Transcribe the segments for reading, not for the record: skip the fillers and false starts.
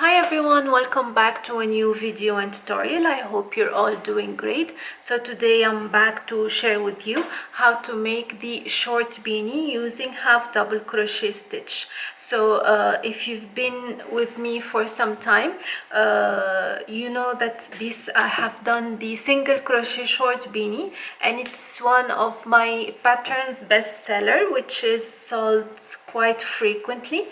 Hi everyone, welcome back to a new video and tutorial. I hope you're all doing great. So today I'm back to share with you how to make the short beanie using half double crochet stitch. So if you've been with me for some time, you know that I have done the single crochet short beanie, and it's one of my patterns bestseller, which is sold quite frequently.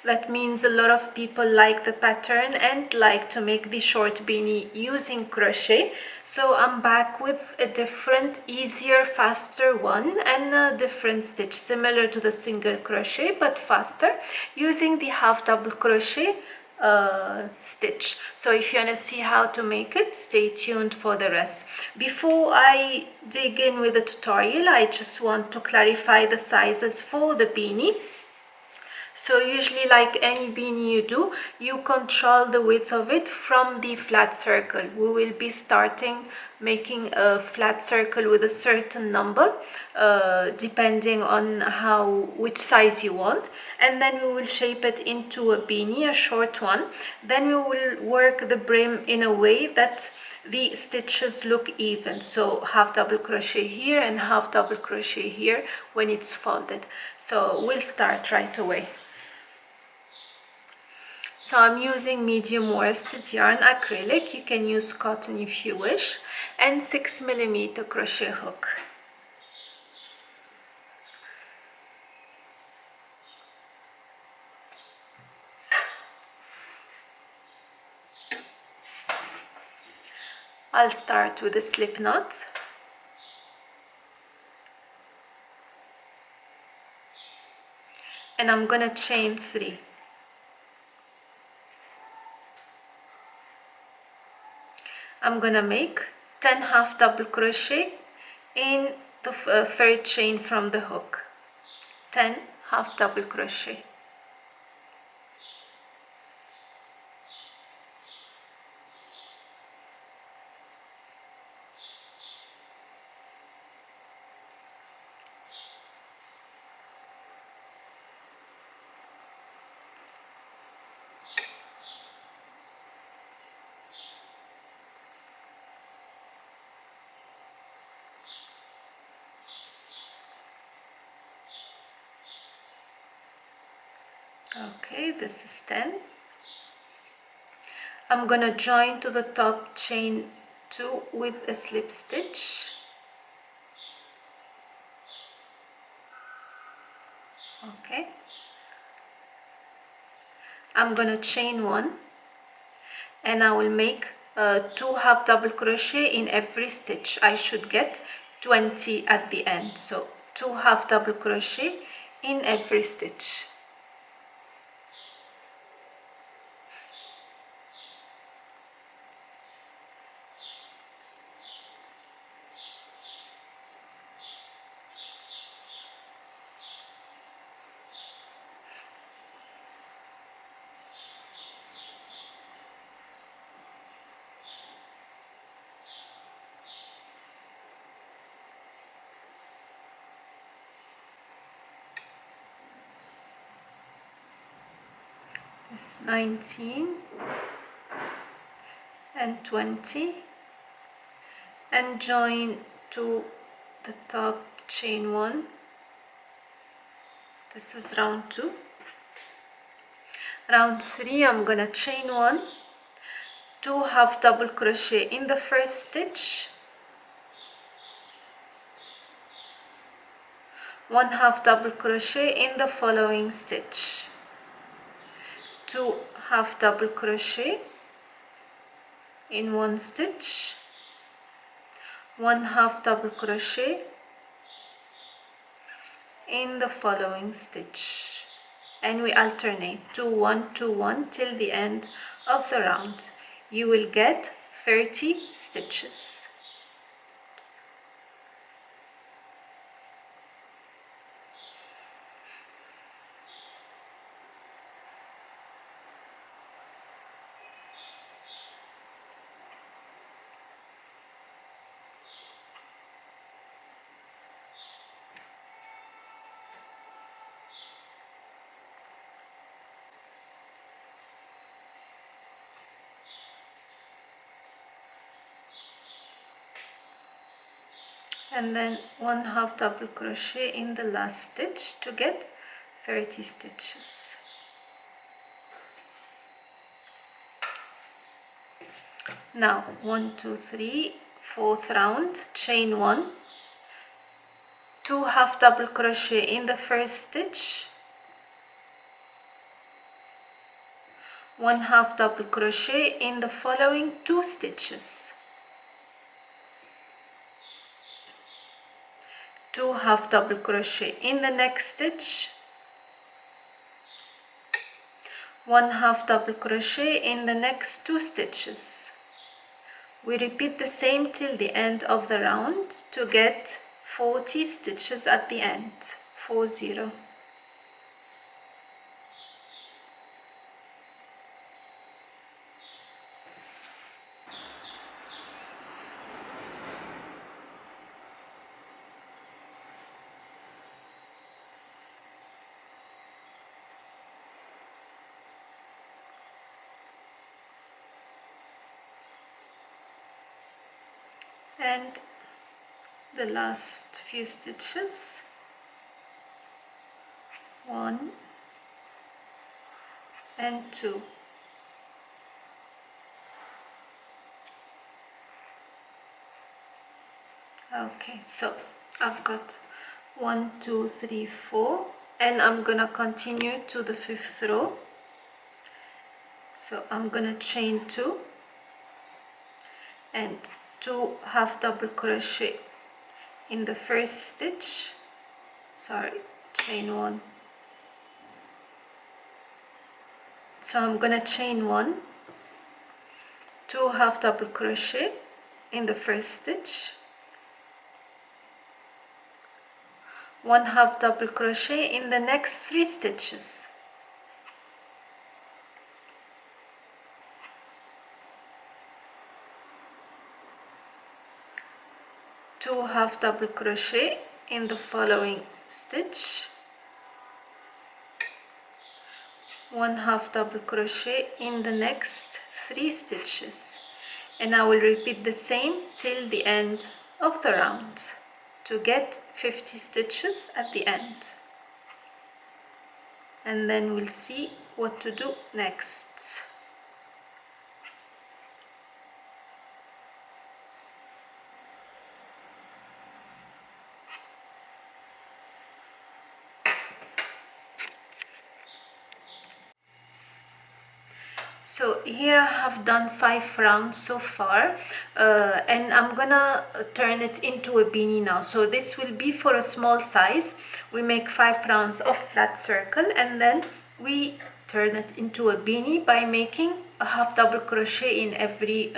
That means a lot of people like the pattern and like to make the short beanie using crochet. So I'm back with a different, easier, faster one and a different stitch, similar to the single crochet but faster, using the half double crochet stitch. So if you want to see how to make it, stay tuned for the rest. Before I dig in with the tutorial, I just want to clarify the sizes for the beanie. So usually, like any beanie you do, you control the width of it from the flat circle. We will be starting making a flat circle with a certain number, depending on which size you want, and then we will shape it into a beanie, a short one. Then we will work the brim in a way that the stitches look even, so half double crochet here and half double crochet here when it's folded. So we'll start right away. So I'm using medium worsted yarn acrylic, you can use cotton if you wish, and 6mm crochet hook. I'll start with a slip knot. And I'm gonna chain 3. I'm gonna make 10 half double crochet in the third chain from the hook. 10 half double crochet. Okay, this is 10. I'm gonna join to the top chain 2 with a slip stitch. Okay. I'm gonna chain 1 and I will make 2 half double crochet in every stitch. I should get 20 at the end, so 2 half double crochet in every stitch. This 19 and 20, and join to the top chain 1. This is round 2. Round 3, I'm gonna chain 1, 2 half double crochet in the first stitch, 1 half double crochet in the following stitch, 2 half double crochet in one stitch, 1 half double crochet in the following stitch, and we alternate 2 1 2 1 till the end of the round. You will get 30 stitches. and then 1/2 double crochet in the last stitch to get 30 stitches. Now 1 2 3 fourth round, chain 1, 2 half double crochet in the first stitch, 1/2 double crochet in the following 2 stitches, 2 half double crochet in the next stitch, 1/2 double crochet in the next 2 stitches. We repeat the same till the end of the round to get 40 stitches at the end. 40. And the last few stitches, 1 and 2. Okay, so I've got 1 2 3 4, and I'm gonna continue to the 5th row. So I'm gonna chain 2 and 2 half double crochet in the first stitch, chain 1. So I'm gonna chain 1, 2 half double crochet in the first stitch, 1/2 double crochet in the next 3 stitches, two half double crochet in the following stitch, 1/2 double crochet in the next 3 stitches, and I will repeat the same till the end of the round to get 50 stitches at the end, and then we'll see what to do next. So here I have done 5 rounds so far, and I'm gonna turn it into a beanie now. So this will be for a small size. We make 5 rounds of flat circle, and then we turn it into a beanie by making a half double crochet in every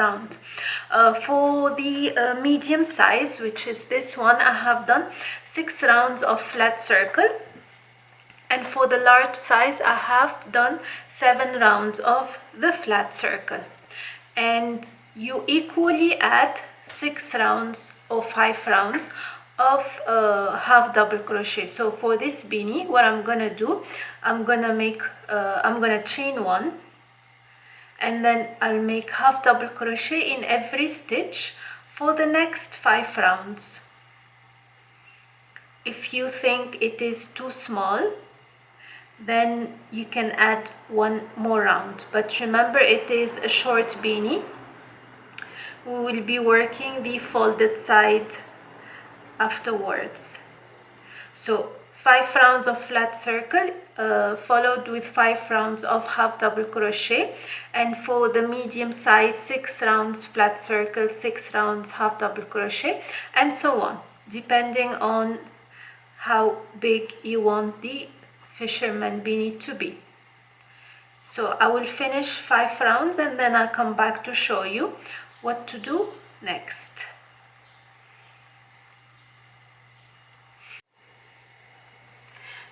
round. For the medium size, which is this one, I have done 6 rounds of flat circle. And for the large size, I have done 7 rounds of the flat circle. And you equally add 6 rounds or 5 rounds of half double crochet. So for this beanie, what I'm gonna do, I'm gonna chain 1, and then I'll make half double crochet in every stitch for the next 5 rounds. If you think it is too small, then you can add 1 more round, but remember it is a short beanie. We will be working the folded side afterwards. So 5 rounds of flat circle followed with 5 rounds of half double crochet, and for the medium size, 6 rounds flat circle, 6 rounds half double crochet, and so on, depending on how big you want the fisherman beanie to be. So I will finish 5 rounds, and then I'll come back to show you what to do next.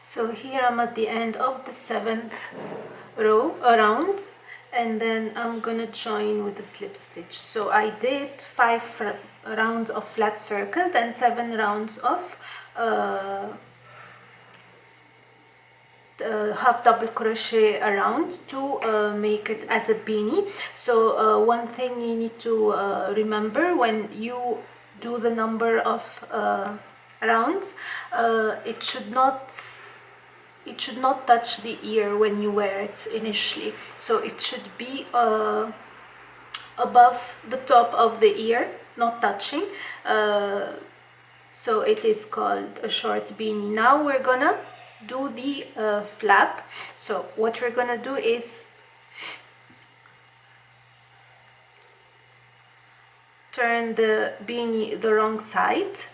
So here I'm at the end of the 7th row round, and then I'm gonna join with a slip stitch. So I did 5 rounds of flat circle, then 7 rounds of half double crochet around to make it as a beanie. So one thing you need to remember when you do the number of rounds, it should not touch the ear when you wear it initially. So it should be above the top of the ear, not touching. So it is called a short beanie. Now we're gonna do the flap. So what we're gonna do is turn the beanie the wrong side,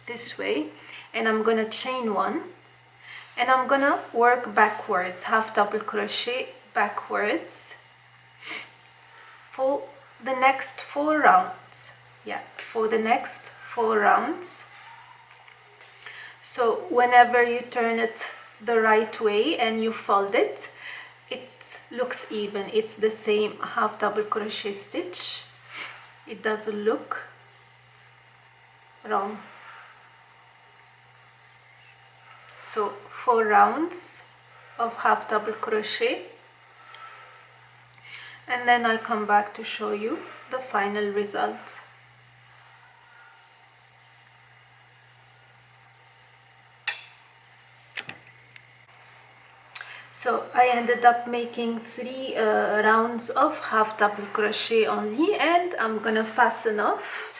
this way, and I'm gonna chain one, and I'm gonna work backwards, half double crochet backwards for the next 4 rounds. Yeah, for the next 4 rounds. So whenever you turn it the right way and you fold it, it looks even. It's the same half double crochet stitch. It doesn't look wrong. So 4 rounds of half double crochet, and then I'll come back to show you the final result. So I ended up making 3 rounds of half double crochet only, and I'm gonna fasten off.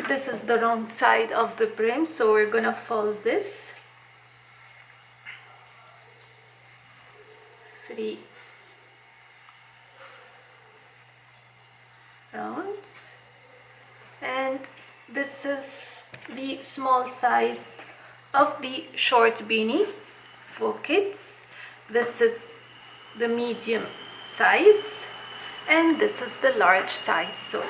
This is the wrong side of the brim, so we're gonna fold this 3 rounds, and this is the small size of the short beanie for kids. This is the medium size, and this is the large size. So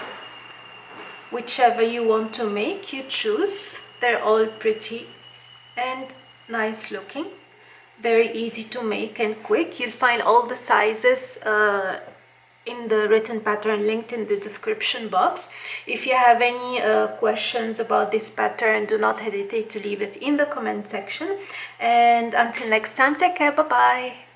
whichever you want to make, you choose. They're all pretty and nice looking, very easy to make and quick. You'll find all the sizes in the written pattern linked in the description box. If you have any questions about this pattern, do not hesitate to leave it in the comment section. And until next time, take care, bye bye.